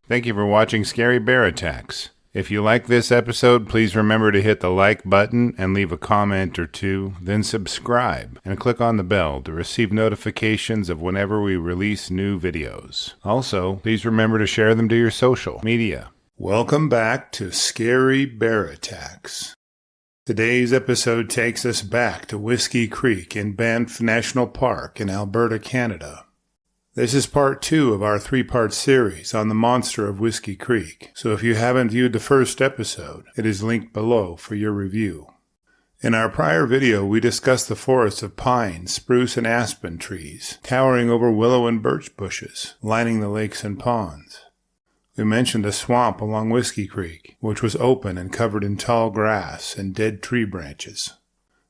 Thank you for watching Scary Bear Attacks. If you like this episode, please remember to hit the like button and leave a comment or two, then subscribe and click on the bell to receive notifications of whenever we release new videos. Also, please remember to share them to your social media. Welcome back to Scary Bear Attacks. Today's episode takes us back to Whiskey Creek in Banff National Park in Alberta, Canada. This is part 2 of our 3-part series on the monster of Whiskey Creek, so if you haven't viewed the first episode, it is linked below for your review. In our prior video, we discussed the forests of pine, spruce, and aspen trees, towering over willow and birch bushes, lining the lakes and ponds. We mentioned a swamp along Whiskey Creek, which was open and covered in tall grass and dead tree branches.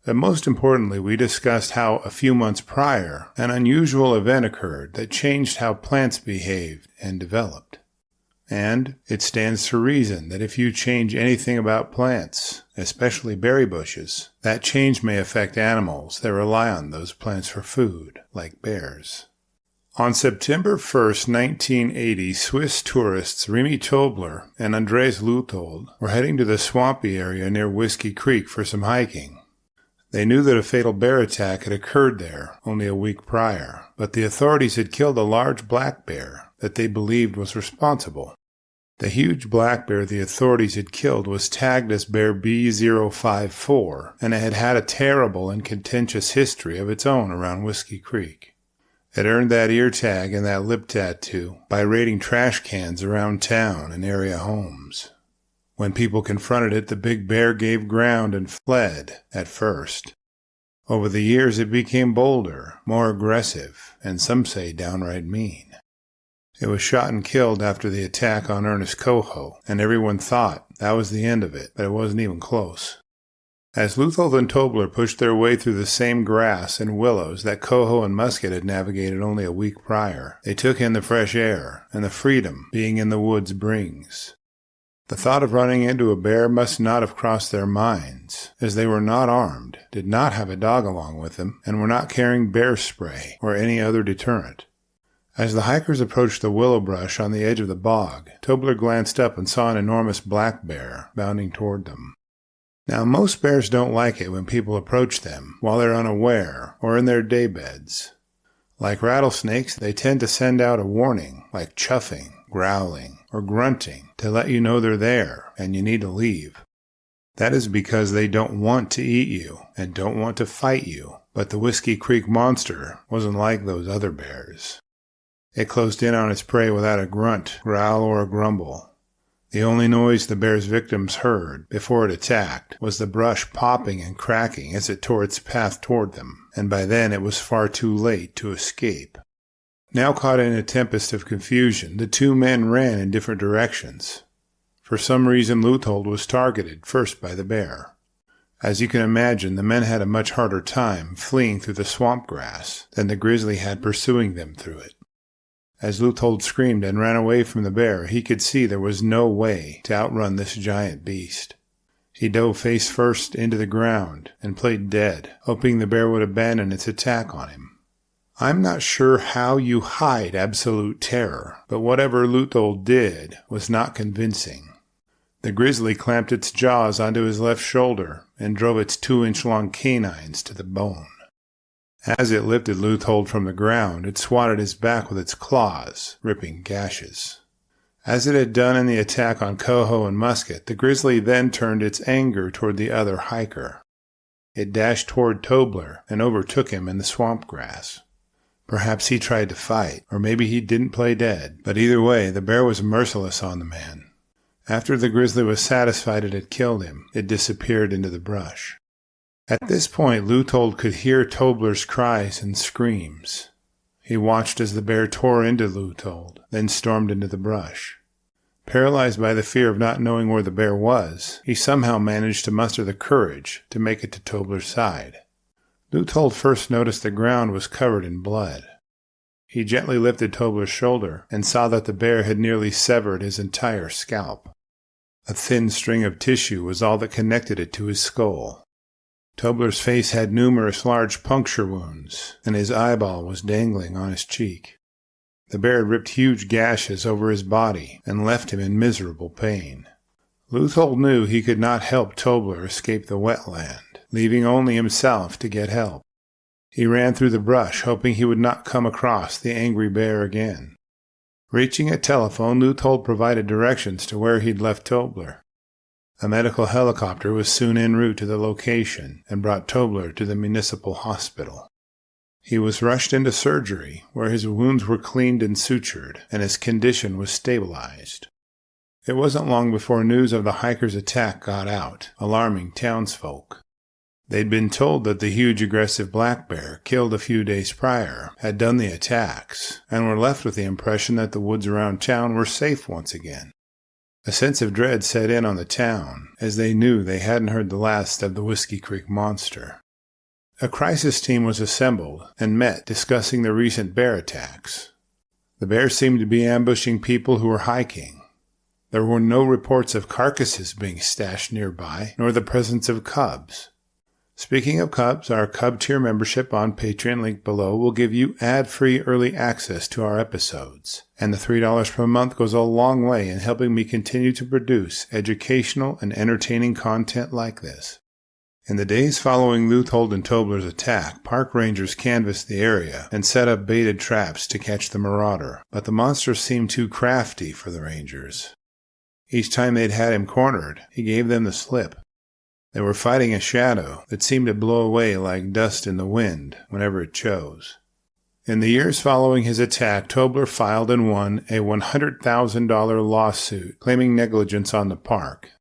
And most importantly, we discussed how a few months prior, an unusual event occurred that changed how plants behaved and developed. And it stands to reason that if you change anything about plants, especially berry bushes, that change may affect animals that rely on those plants for food, like bears. On September 1st, 1980, Swiss tourists Remy Tobler and Andreas Leuthold were heading to the swampy area near Whiskey Creek for some hiking. They knew that a fatal bear attack had occurred there only a week prior, but the authorities had killed a large black bear that they believed was responsible. The huge black bear the authorities had killed was tagged as Bear B054, and it had had a terrible and contentious history of its own around Whiskey Creek. It earned that ear tag and that lip tattoo by raiding trash cans around town and area homes. When people confronted it, the big bear gave ground and fled at first. Over the years, it became bolder, more aggressive, and some say downright mean. It was shot and killed after the attack on Ernest Cohoe, and everyone thought that was the end of it, but it wasn't even close. As Leuthold and Tobler pushed their way through the same grass and willows that Cohoe and Musket had navigated only a week prior, they took in the fresh air and the freedom being in the woods brings. The thought of running into a bear must not have crossed their minds, as they were not armed, did not have a dog along with them, and were not carrying bear spray or any other deterrent. As the hikers approached the willow brush on the edge of the bog, Tobler glanced up and saw an enormous black bear bounding toward them. Now, most bears don't like it when people approach them while they're unaware or in their daybeds. Like rattlesnakes, they tend to send out a warning, like chuffing, growling, or grunting to let you know they're there and you need to leave. That is because they don't want to eat you and don't want to fight you, but the Whiskey Creek monster wasn't like those other bears. It closed in on its prey without a grunt, growl, or a grumble. The only noise the bear's victims heard before it attacked was the brush popping and cracking as it tore its path toward them, and by then it was far too late to escape. Now caught in a tempest of confusion, the two men ran in different directions. For some reason, Leuthold was targeted first by the bear. As you can imagine, the men had a much harder time fleeing through the swamp grass than the grizzly had pursuing them through it. As Leuthold screamed and ran away from the bear, he could see there was no way to outrun this giant beast. He dove face first into the ground and played dead, hoping the bear would abandon its attack on him. I'm not sure how you hide absolute terror, but whatever Leuthold did was not convincing. The grizzly clamped its jaws onto his left shoulder and drove its 2-inch-long canines to the bone. As it lifted Leuthold from the ground, it swatted his back with its claws, ripping gashes. As it had done in the attack on Cohoe and Musket, the grizzly then turned its anger toward the other hiker. It dashed toward Tobler and overtook him in the swamp grass. Perhaps he tried to fight, or maybe he didn't play dead, but either way, the bear was merciless on the man. After the grizzly was satisfied it had killed him, it disappeared into the brush. At this point, Leuthold could hear Tobler's cries and screams. He watched as the bear tore into Leuthold, then stormed into the brush. Paralyzed by the fear of not knowing where the bear was, he somehow managed to muster the courage to make it to Tobler's side. Leuthold first noticed the ground was covered in blood. He gently lifted Tobler's shoulder and saw that the bear had nearly severed his entire scalp. A thin string of tissue was all that connected it to his skull. Tobler's face had numerous large puncture wounds, and his eyeball was dangling on his cheek. The bear had ripped huge gashes over his body and left him in miserable pain. Leuthold knew he could not help Tobler escape the wetland, leaving only himself to get help. He ran through the brush, hoping he would not come across the angry bear again. Reaching a telephone, Leuthold provided directions to where he'd left Tobler. A medical helicopter was soon en route to the location and brought Tobler to the municipal hospital. He was rushed into surgery, where his wounds were cleaned and sutured, and his condition was stabilized. It wasn't long before news of the hikers' attack got out, alarming townsfolk. They'd been told that the huge aggressive black bear, killed a few days prior, had done the attacks, and were left with the impression that the woods around town were safe once again. A sense of dread set in on the town, as they knew they hadn't heard the last of the Whiskey Creek monster. A crisis team was assembled and met discussing the recent bear attacks. The bear seemed to be ambushing people who were hiking. There were no reports of carcasses being stashed nearby, nor the presence of cubs. Speaking of cubs, our Cub Tier membership on Patreon, link below, will give you ad-free early access to our episodes. And the $3 per month goes a long way in helping me continue to produce educational and entertaining content like this. In the days following Leuthold and Tobler's attack, park rangers canvassed the area and set up baited traps to catch the marauder, but the monster seemed too crafty for the rangers. Each time they'd had him cornered, he gave them the slip. They were fighting a shadow that seemed to blow away like dust in the wind whenever it chose. In the years following his attack, Tobler filed and won a $100,000 lawsuit claiming negligence on the park.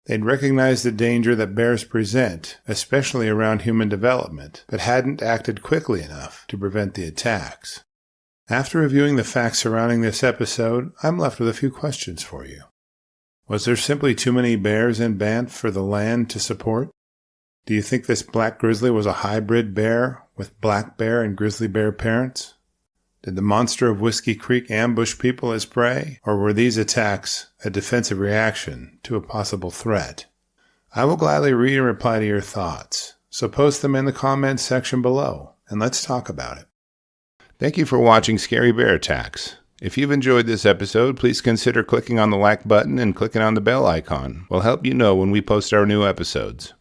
They'd recognized the danger that bears present, especially around human development, but hadn't acted quickly enough to prevent the attacks. After reviewing the facts surrounding this episode, I'm left with a few questions for you. Was there simply too many bears in Banff for the land to support? Do you think this black grizzly was a hybrid bear with black bear and grizzly bear parents? Did the monster of Whiskey Creek ambush people as prey, or were these attacks a defensive reaction to a possible threat? I will gladly read and reply to your thoughts, so post them in the comments section below, and let's talk about it. Thank you for watching Scary Bear Attacks. If you've enjoyed this episode, please consider clicking on the like button and clicking on the bell icon. We'll help you know when we post our new episodes.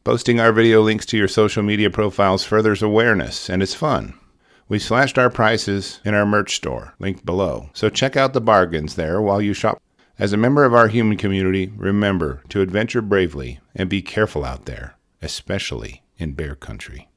Posting our video links to your social media profiles furthers awareness, and it's fun. We've slashed our prices in our merch store, linked below, so check out the bargains there while you shop. As a member of our human community, remember to adventure bravely and be careful out there, especially in bear country.